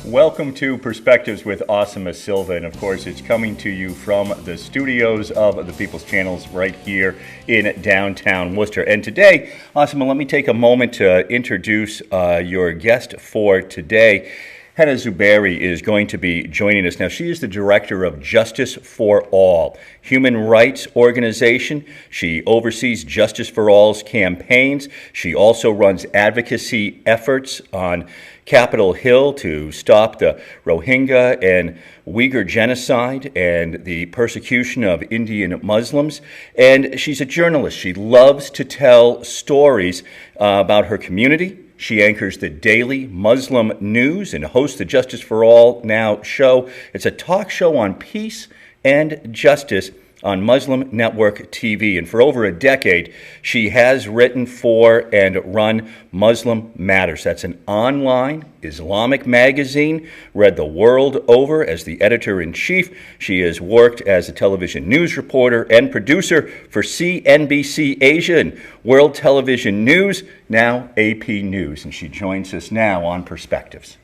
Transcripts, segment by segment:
Welcome to Perspectives with Asima Silva, and of course it's coming to you from the studios of the People's Channels right here in downtown Worcester. And today, Asima, let me take a moment to introduce your guest for today. Hena Zuberi is going to be joining us. Now, she is the director of Justice for All, human rights organization. She oversees Justice for All's campaigns. She also runs advocacy efforts on Capitol Hill to stop the Rohingya and Uyghur genocide and the persecution of Indian Muslims. And she's a journalist. She loves to tell stories about her community. She anchors the Daily Muslim News and hosts the Justice for All Now show. It's a talk show on peace and justice on Muslim Network TV. And for over a decade, she has written for and run Muslim Matters. That's an online Islamic magazine, read the world over as the editor-in-chief. She has worked as a television news reporter and producer for CNBC Asia and World Television News, now AP News. And she joins us now on Perspectives.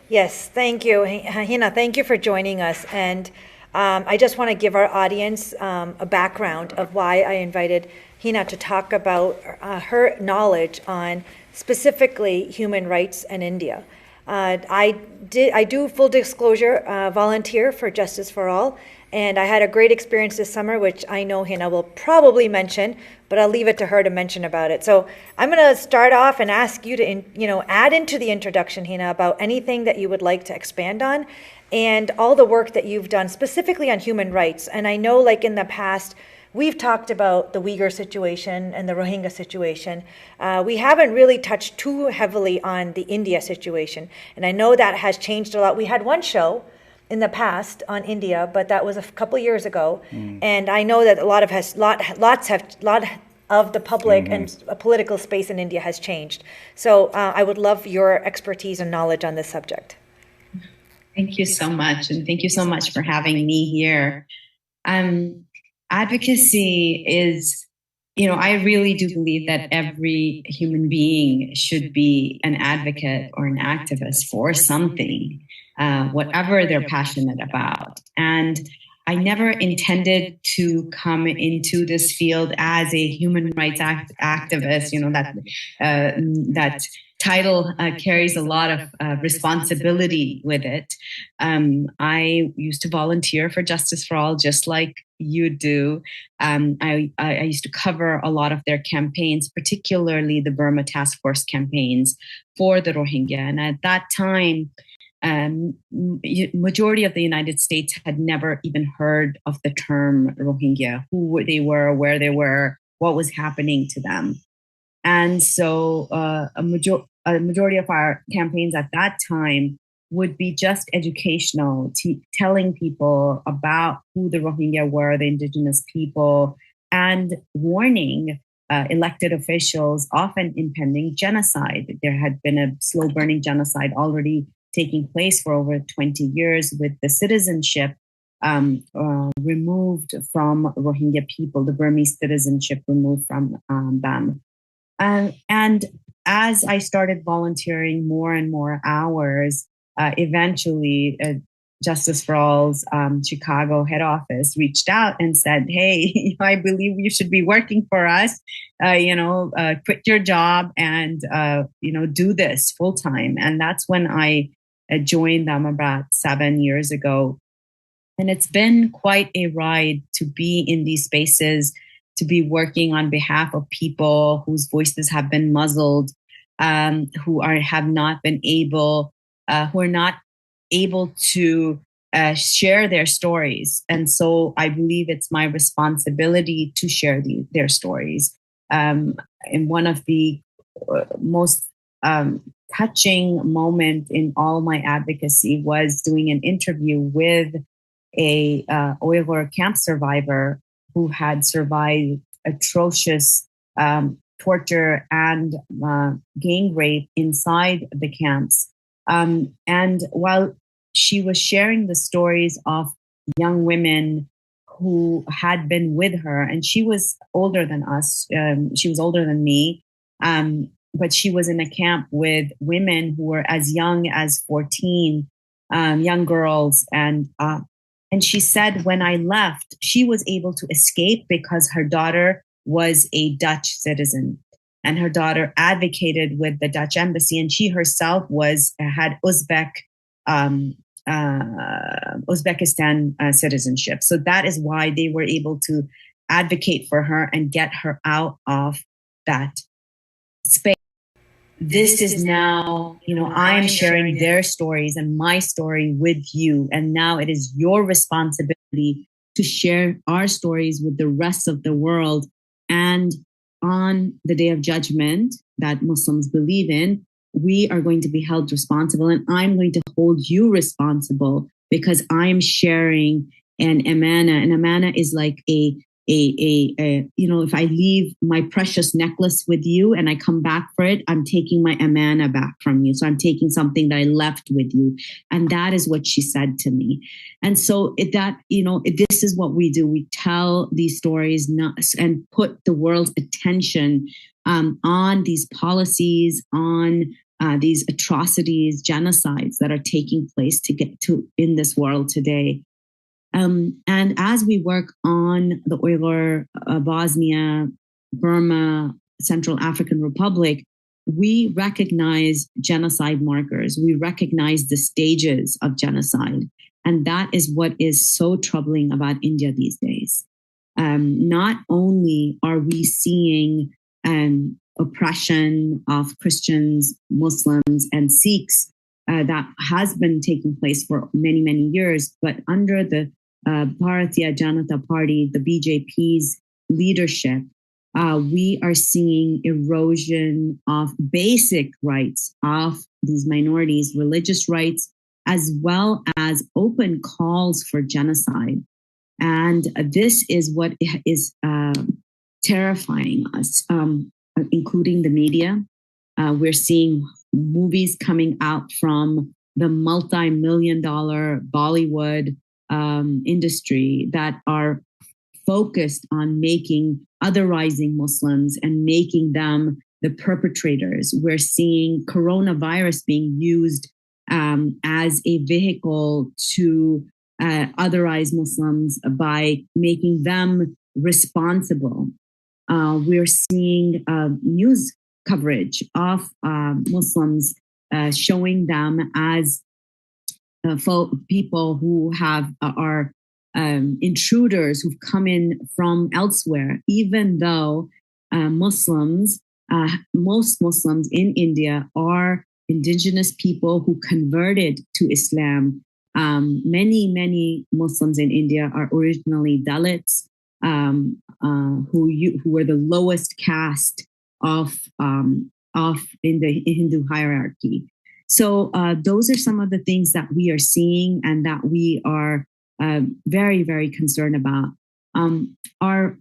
Yes, thank you. Hena, thank you for joining us. And I just want to give our audience a background of why I invited Hena to talk about her knowledge on specifically human rights in India. I do, full disclosure, volunteer for Justice for All, and I had a great experience this summer, which I know Hena will probably mention, but I'll leave it to her to mention about it. So I'm going to start off and ask you to, add into the introduction, Hena, about anything that you would like to expand on, and all the work that you've done specifically on human rights. And I know, like in the past, we've talked about the Uyghur situation and the Rohingya situation. We haven't really touched too heavily on the India situation. And I know that has changed a lot. We had one show in the past on India, but that was a couple years ago. And I know that a lot of the public and political space in India has changed. So I would love your expertise and knowledge on this subject. Thank you so much. And thank you so much for having me here. Advocacy is, I really do believe that every human being should be an advocate or an activist for something, whatever they're passionate about. And I never intended to come into this field as a human rights activist. That title carries a lot of responsibility with it. I used to volunteer for Justice for All, just like you do. I used to cover a lot of their campaigns, particularly the Burma Task Force campaigns for the Rohingya. And at that time, majority of the United States had never even heard of the term Rohingya, who they were, where they were, what was happening to them. And so a majority of our campaigns at that time would be just educational, telling people about who the Rohingya were, the indigenous people, and warning elected officials, often impending genocide. There had been a slow-burning genocide already taking place for over 20 years with the citizenship removed from Rohingya people, the Burmese citizenship removed from them. And as I started volunteering more and more hours, eventually Justice for All's Chicago head office reached out and said, hey, I believe you should be working for us, quit your job and, do this full time. And that's when I joined them about 7 years ago. And it's been quite a ride to be in these spaces, to be working on behalf of people whose voices have been muzzled, who are not able to share their stories. And so I believe it's my responsibility to share their stories. And one of the most touching moment in all my advocacy was doing an interview with a Uyghur camp survivor who had survived atrocious torture and gang rape inside the camps. And while she was sharing the stories of young women who had been with her, and she was older than us, she was older than me, but she was in a camp with women who were as young as 14 young girls. And she said when I left, she was able to escape because her daughter was a Dutch citizen. And her daughter advocated with the Dutch embassy, and she herself had Uzbekistan citizenship. So that is why they were able to advocate for her and get her out of that space. This is now, I am sharing their stories and my story with you. And now it is your responsibility to share our stories with the rest of the world. And on the day of judgment that Muslims believe in, we are going to be held responsible, and I'm going to hold you responsible because I'm sharing an amana. An amana is like if I leave my precious necklace with you and I come back for it, I'm taking my amana back from you. So I'm taking something that I left with you. And that is what she said to me. And so this is what we do. We tell these stories and put the world's attention on these policies, on these atrocities, genocides that are taking place in this world today. And as we work on the Uyghur, Bosnia, Burma, Central African Republic, we recognize genocide markers. We recognize the stages of genocide. And that is what is so troubling about India these days. Not only are we seeing oppression of Christians, Muslims, and Sikhs that has been taking place for many, many years, but under the Bharatiya Janata Party, the BJP's leadership, we are seeing erosion of basic rights of these minorities, religious rights, as well as open calls for genocide. And this is what is terrifying us, including the media. We're seeing movies coming out from the multi-million-dollar Bollywood industry that are focused on making otherizing Muslims and making them the perpetrators. We're seeing coronavirus being used as a vehicle to otherize Muslims by making them responsible. We're seeing news coverage of Muslims showing them as people who are intruders who've come in from elsewhere, even though most Muslims in India are indigenous people who converted to Islam. Many Muslims in India are originally Dalits, who were the lowest caste of in the Hindu hierarchy. So those are some of the things that we are seeing and that we are very, very concerned about. Our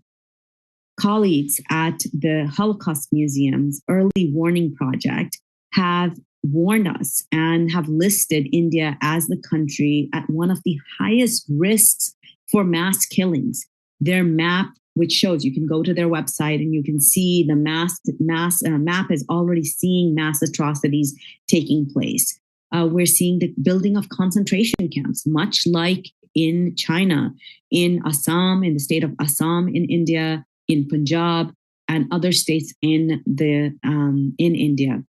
colleagues at the Holocaust Museum's Early Warning Project have warned us and have listed India as the country at one of the highest risks for mass killings. Their map, which shows, you can go to their website and you can see the map is already seeing mass atrocities taking place. We're seeing the building of concentration camps, much like in China, in Assam, in the state of Assam in India, in Punjab, and other states in India.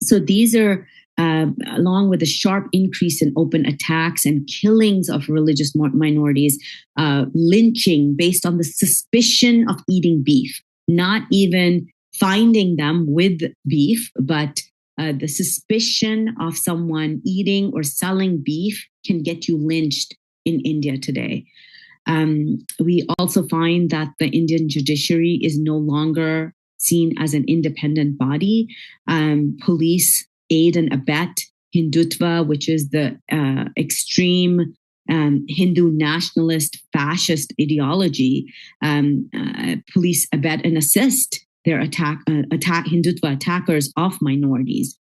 So these are, along with a sharp increase in open attacks and killings of religious minorities, lynching based on the suspicion of eating beef, not even finding them with beef, but the suspicion of someone eating or selling beef can get you lynched in India today. We also find that the Indian judiciary is no longer seen as an independent body. Police aid and abet Hindutva, which is the extreme Hindu-Nationalist fascist ideology. Police abet and assist their attack Hindutva attackers of minorities.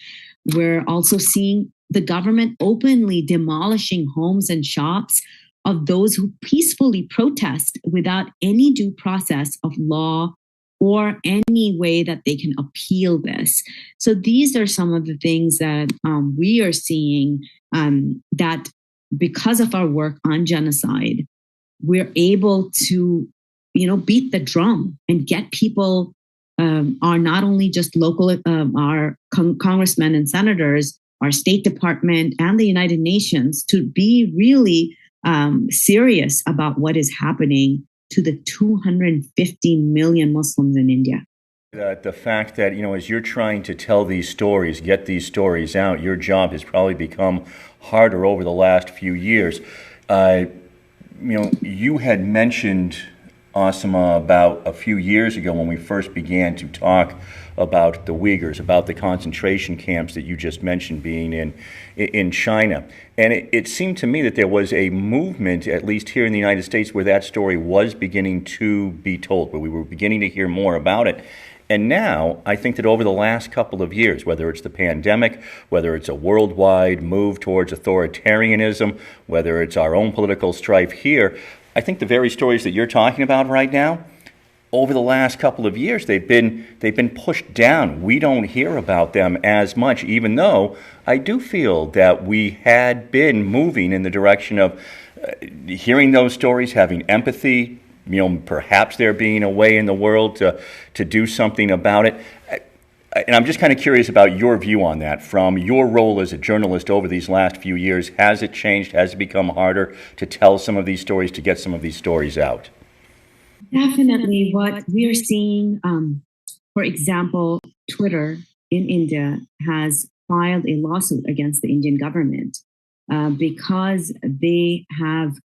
We're also seeing the government openly demolishing homes and shops of those who peacefully protest without any due process of law or any way that they can appeal this. So these are some of the things that we are seeing, that because of our work on genocide, we're able to, beat the drum and get people, are not only just local, our congressmen and senators, our State Department and the United Nations, to be really serious about what is happening to the 250 million Muslims in India. The fact that, as you're trying to tell these stories, get these stories out, your job has probably become harder over the last few years. You had mentioned, Asima, about a few years ago when we first began to talk about the Uyghurs, about the concentration camps that you just mentioned being in China. And it seemed to me that there was a movement, at least here in the United States, where that story was beginning to be told, where we were beginning to hear more about it. And now, I think that over the last couple of years, whether it's the pandemic, whether it's a worldwide move towards authoritarianism, whether it's our own political strife here, I think the very stories that you're talking about right now, over the last couple of years, they've been pushed down. We don't hear about them as much, even though I do feel that we had been moving in the direction of hearing those stories, having empathy, perhaps there being a way in the world to do something about it. And I'm just kind of curious about your view on that. From your role as a journalist over these last few years, has it changed? Has it become harder to tell some of these stories, to get some of these stories out? Definitely. What we're seeing, for example, Twitter in India has filed a lawsuit against the Indian government because they have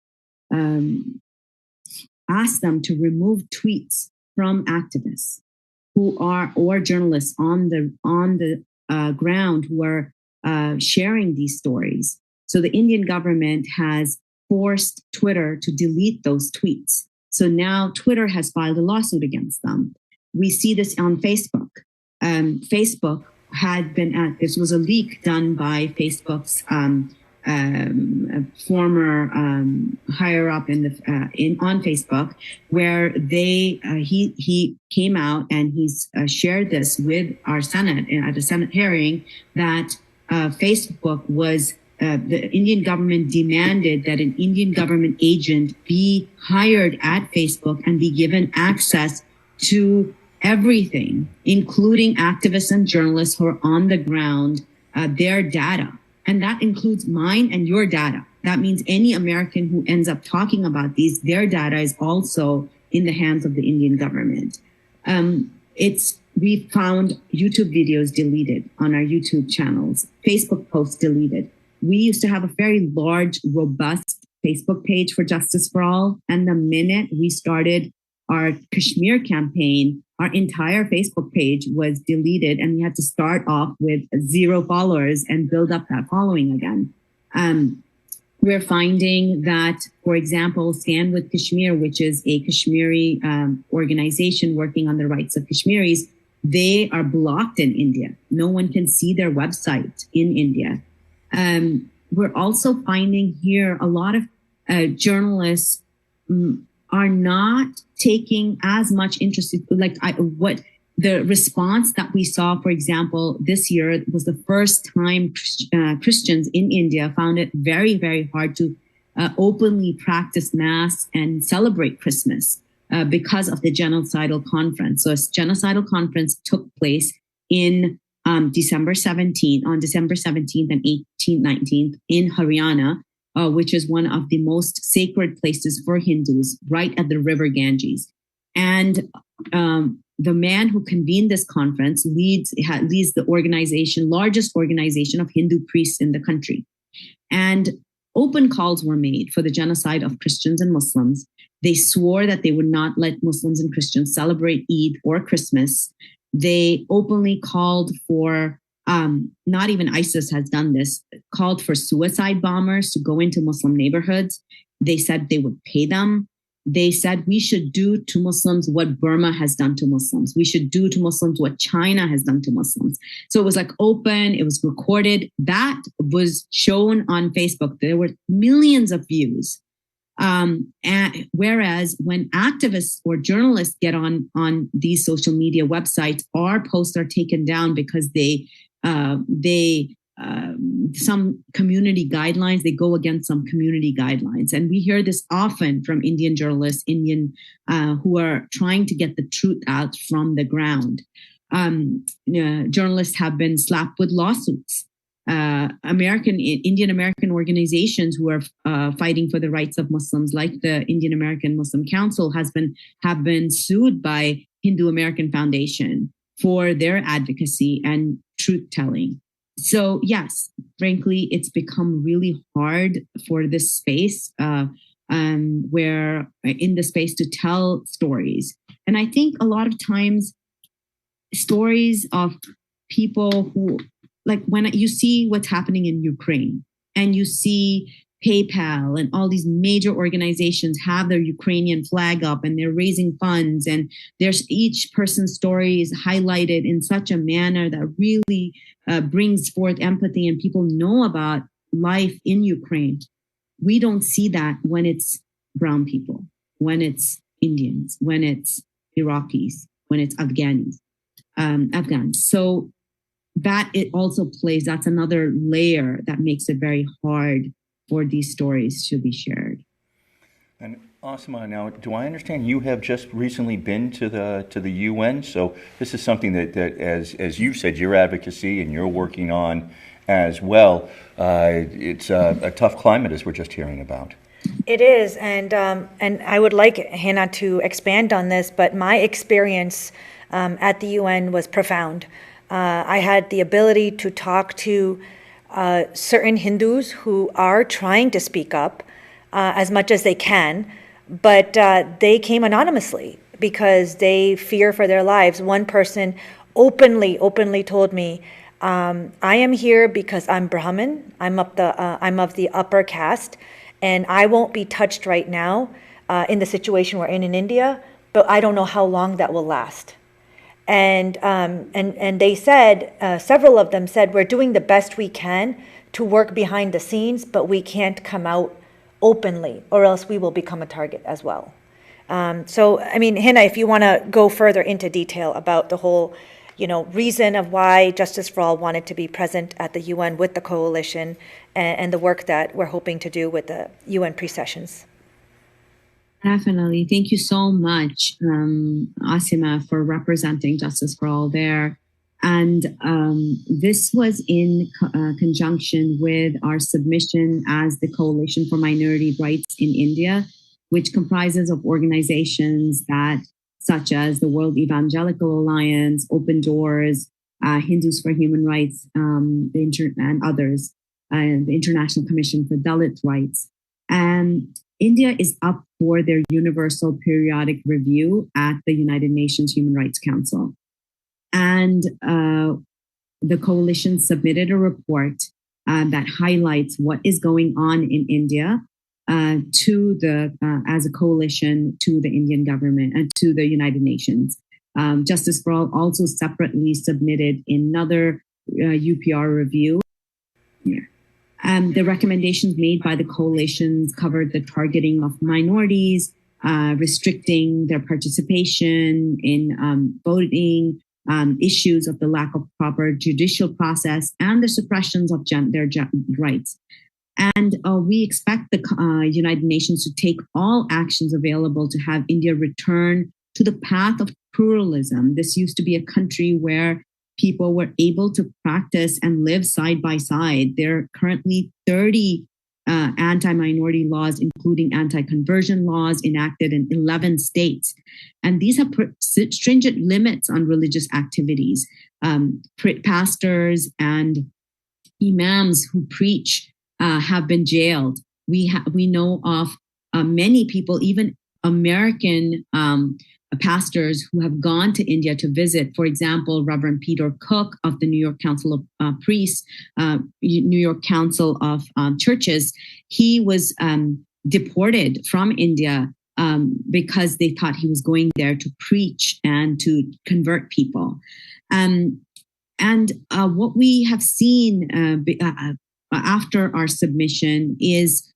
asked them to remove tweets from activists who are, or journalists on the ground who are sharing these stories. So the Indian government has forced Twitter to delete those tweets. So now Twitter has filed a lawsuit against them. We see this on Facebook. Facebook had been this was a leak done by Facebook's former higher up on Facebook, where he came out and he's shared this with our Senate at a Senate hearing that Facebook was. The Indian government demanded that an Indian government agent be hired at Facebook and be given access to everything, including activists and journalists who are on the ground, their data. And that includes mine and your data. That means any American who ends up talking about these, their data is also in the hands of the Indian government. We found YouTube videos deleted on our YouTube channels, Facebook posts deleted. We used to have a very large, robust Facebook page for Justice for All. And the minute we started our Kashmir campaign, our entire Facebook page was deleted and we had to start off with 0 followers and build up that following again. We're finding that, for example, Stand with Kashmir, which is a Kashmiri organization working on the rights of Kashmiris, they are blocked in India. No one can see their website in India. We're also finding here a lot of journalists are not taking as much interest. What the response that we saw, for example, this year was the first time Christians in India found it very, very hard to openly practice Mass and celebrate Christmas because of the genocidal conference. So a genocidal conference took place in December 17th and 18th, 19th in Haryana, which is one of the most sacred places for Hindus, right at the river Ganges. And the man who convened this conference leads the largest organization of Hindu priests in the country. And open calls were made for the genocide of Christians and Muslims. They swore that they would not let Muslims and Christians celebrate Eid or Christmas. They openly called for, not even ISIS has done this, called for suicide bombers to go into Muslim neighborhoods. They said they would pay them. They said we should do to Muslims what Burma has done to Muslims. We should do to Muslims what China has done to Muslims. So it was like open, it was recorded. That was shown on Facebook. There were millions of views. And whereas when activists or journalists get on these social media websites, our posts are taken down because some community guidelines, they go against some community guidelines. And we hear this often from Indian journalists, who are trying to get the truth out from the ground. Journalists have been slapped with lawsuits. Indian American organizations who are fighting for the rights of Muslims, like the Indian American Muslim Council, have been sued by Hindu American Foundation for their advocacy and truth telling. So yes, frankly, it's become really hard for this space, where in the space to tell stories. And I think a lot of times stories of people who, like when you see what's happening in Ukraine and you see PayPal and all these major organizations have their Ukrainian flag up and they're raising funds, and there's each person's story is highlighted in such a manner that really brings forth empathy and people know about life in Ukraine. We don't see that when it's brown people, when it's Indians, when it's Iraqis, when it's Afghans. So that it also plays, that's another layer that makes it very hard for these stories to be shared. And Asima, now, do I understand you have just recently been to the UN? So this is something that as you said, your advocacy and you're working on as well. It's a tough climate, as we're just hearing about. It is, and I would like Hena to expand on this, but my experience at the UN was profound. I had the ability to talk to certain Hindus who are trying to speak up as much as they can, but they came anonymously because they fear for their lives. One person openly told me, I am here because I'm Brahmin, I'm of the upper caste, and I won't be touched right now in the situation we're in India, but I don't know how long that will last. And they said, several of them said, we're doing the best we can to work behind the scenes, but we can't come out openly, or else we will become a target as well. So, I mean, Hena, if you want to go further into detail about the whole, reason of why Justice for All wanted to be present at the UN with the coalition and the work that we're hoping to do with the UN pre-sessions. Definitely. Thank you so much, Asima, for representing Justice for All there. And this was in conjunction with our submission as the Coalition for Minority Rights in India, which comprises of organizations such as the World Evangelical Alliance, Open Doors, Hindus for Human Rights, and others, the International Commission for Dalit Rights. And India is up for their Universal Periodic Review at the United Nations Human Rights Council. And the coalition submitted a report that highlights what is going on in India as a coalition to the Indian government and to the United Nations. Justice for All also separately submitted another UPR review. The recommendations made by the coalitions covered the targeting of minorities, restricting their participation in voting, issues of the lack of proper judicial process, and the suppressions of their rights. And we expect the United Nations to take all actions available to have India return to the path of pluralism. This used to be a country where people were able to practice and live side by side. There are currently 30 anti-minority laws, including anti-conversion laws, enacted in 11 states. And these have put stringent limits on religious activities. Pastors and imams who preach have been jailed. We know of many people, even American pastors who have gone to India to visit. For example, Reverend Peter Cook of the New York Council of Priests, New York Council of Churches. He was deported from India because they thought he was going there to preach and to convert people. And what we have seen after our submission is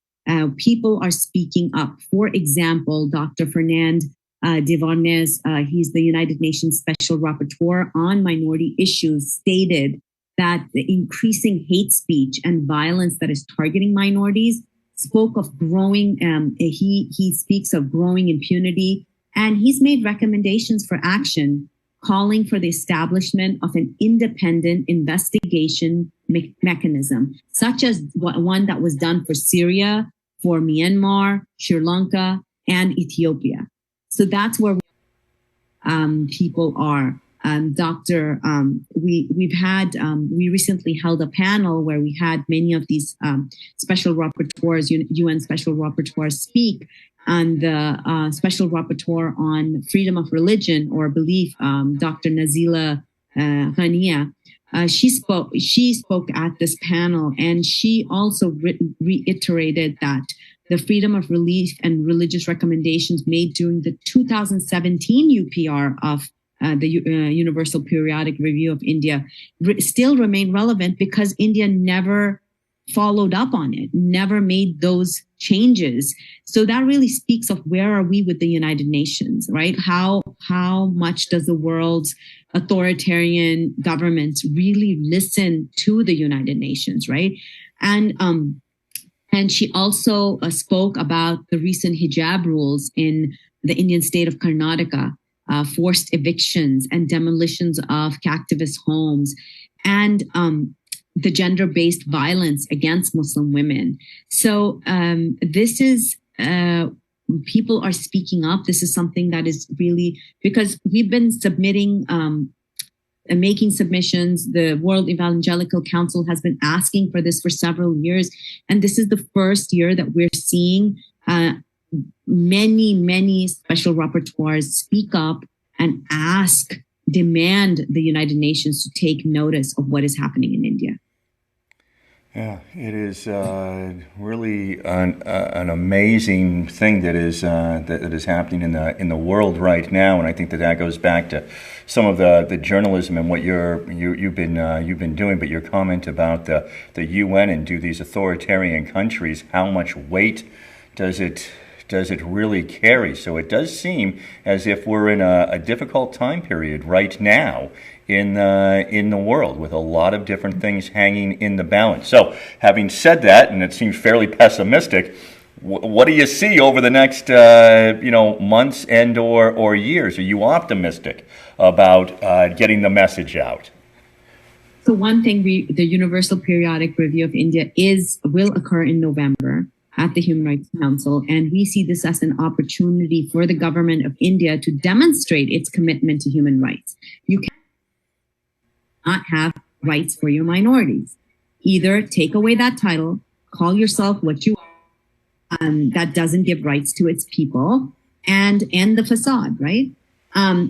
People are speaking up. For example, Dr. Fernand Devarnez, he's the United Nations Special Rapporteur on Minority Issues, stated that the increasing hate speech and violence that is targeting minorities spoke of growing, he speaks of growing impunity, and he's made recommendations for action, calling for the establishment of an independent investigation mechanism, such as one that was done for Syria, for Myanmar, Sri Lanka, and Ethiopia. So that's where people are. We recently held a panel where we had many of these special rapporteurs, UN special rapporteurs, speak, and the special rapporteur on freedom of religion or belief, Dr. Nazila Ghania. She spoke at this panel, and she also reiterated that the freedom of belief and religious recommendations made during the 2017 UPR of the Universal Periodic Review of India still remain relevant because India never followed up on it, never made those changes. So that really speaks of where are we with the United Nations, right? How much does the world's authoritarian governments really listen to the United Nations, right? And she also spoke about the recent hijab rules in the Indian state of Karnataka, forced evictions and demolitions of activist homes, and the gender-based violence against Muslim women. So this is, people are speaking up. This is something that is really, because we've been submitting and making submissions. The World Evangelical Council has been asking for this for several years. And this is the first year that we're seeing many special rapporteurs speak up and demand the United Nations to take notice of what is happening in India. Yeah, it is really an amazing thing that is happening in the world right now, and I think that goes back to some of the journalism and what you've been doing. But your comment about the UN and do these authoritarian countries, how much weight does it really carry? So it does seem as if we're in a difficult time period right now in the world, with a lot of different things hanging in the balance. So, having said that, and it seems fairly pessimistic, what do you see over the next months and or years? Are you optimistic about getting the message out? So one thing, the Universal Periodic Review of India will occur in November at the Human Rights Council, and we see this as an opportunity for the government of India to demonstrate its commitment to human rights. You cannot have rights for your minorities. Either take away that title, call yourself what you are, that doesn't give rights to its people, and end the facade, right?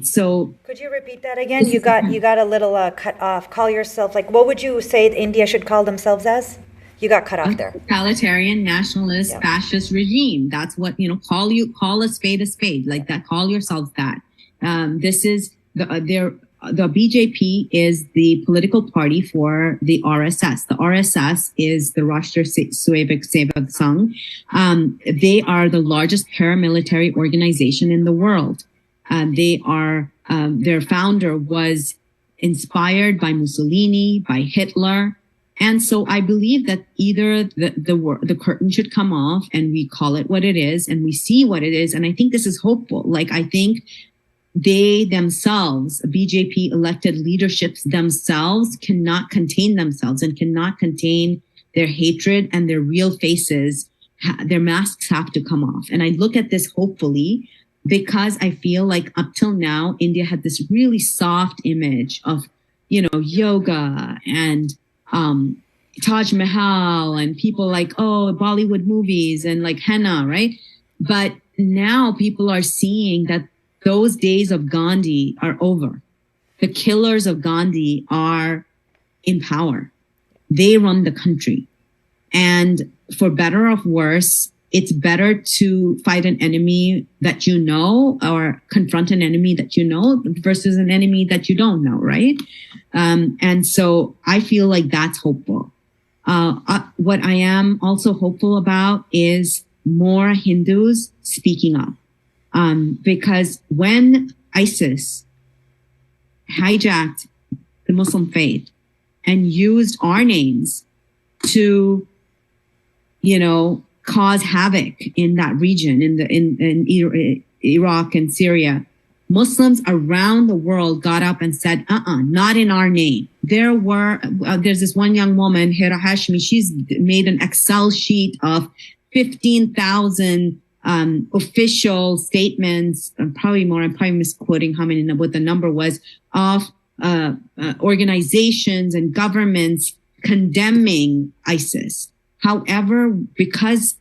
So could you repeat that again? You got a little cut off. Call yourself, like, what would you say India should call themselves as? You got cut off there. Totalitarian, nationalist, fascist regime. That's what, call a spade, like that. Call yourselves that. This is the BJP is the political party for the RSS. The RSS is the Rashtriya Swayamsevak Sangh. They are the largest paramilitary organization in the world. Their founder was inspired by Mussolini, by Hitler. And so I believe that either the curtain should come off and we call it what it is and we see what it is. And I think this is hopeful. Like, I think they themselves, BJP elected leaderships themselves, cannot contain themselves and cannot contain their hatred and their real faces. Their masks have to come off. And I look at this hopefully, because I feel like up till now, India had this really soft image of, yoga and Taj Mahal and people like, Bollywood movies and like henna, right? But now people are seeing that those days of Gandhi are over. The killers of Gandhi are in power. They run the country. And for better or worse, it's better to fight an enemy that you know or confront an enemy that you know versus an enemy that you don't know, right? And so I feel like that's hopeful. What I am also hopeful about is more Hindus speaking up. Because when ISIS hijacked the Muslim faith and used our names to, cause havoc in that region, in Iraq and Syria, Muslims around the world got up and said, not in our name. There's this one young woman, Hera Hashmi, she's made an Excel sheet of 15,000 official statements, probably more, I'm probably misquoting what the number was, of organizations and governments condemning ISIS. However, because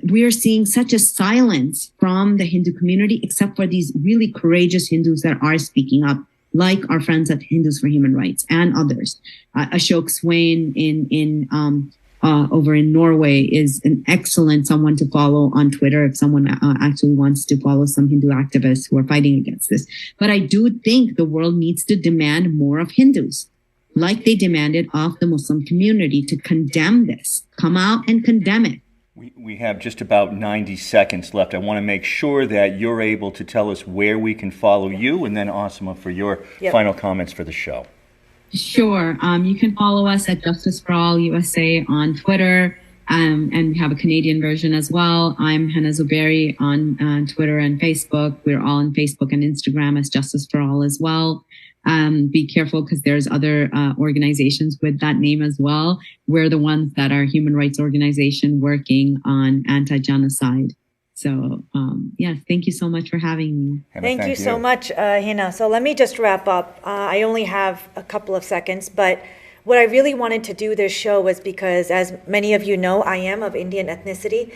we're seeing such a silence from the Hindu community, except for these really courageous Hindus that are speaking up, like our friends at Hindus for Human Rights and others. Ashok Swain over in Norway is an excellent someone to follow on Twitter if someone actually wants to follow some Hindu activists who are fighting against this. But I do think the world needs to demand more of Hindus, like they demanded of the Muslim community, to condemn this. Come out and condemn it. We have just about 90 seconds left. I want to make sure that you're able to tell us where we can follow you, and then Asima for your final comments for the show. Sure. You can follow us at Justice for All USA on Twitter, and we have a Canadian version as well. I'm Hena Zuberi on Twitter and Facebook. We're all on Facebook and Instagram as Justice for All as well. Be careful because there's other organizations with that name as well. We're the ones that are human rights organization working on anti-genocide. So, yes, thank you so much for having me. Hena, thank you so much, Hena. So let me just wrap up. I only have a couple of seconds, but what I really wanted to do this show was because, as many of you know, I am of Indian ethnicity,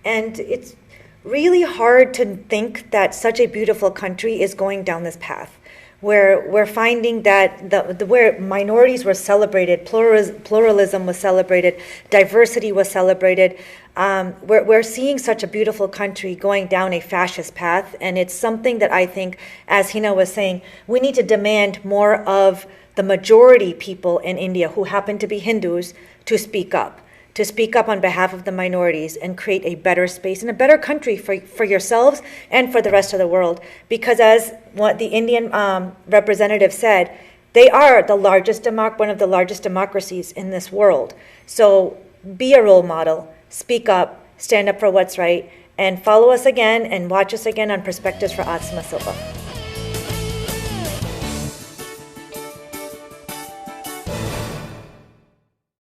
and it's really hard to think that such a beautiful country is going down this path, where we're finding that where minorities were celebrated, pluralism was celebrated, diversity was celebrated. We're seeing such a beautiful country going down a fascist path, and it's something that I think, as Hena was saying, we need to demand more of the majority people in India who happen to be Hindus to speak up on behalf of the minorities and create a better space and a better country for yourselves and for the rest of the world. Because as what the Indian representative said, they are one of the largest democracies in this world. So be a role model, speak up, stand up for what's right, and follow us again and watch us again on Perspectives for Asima Silva.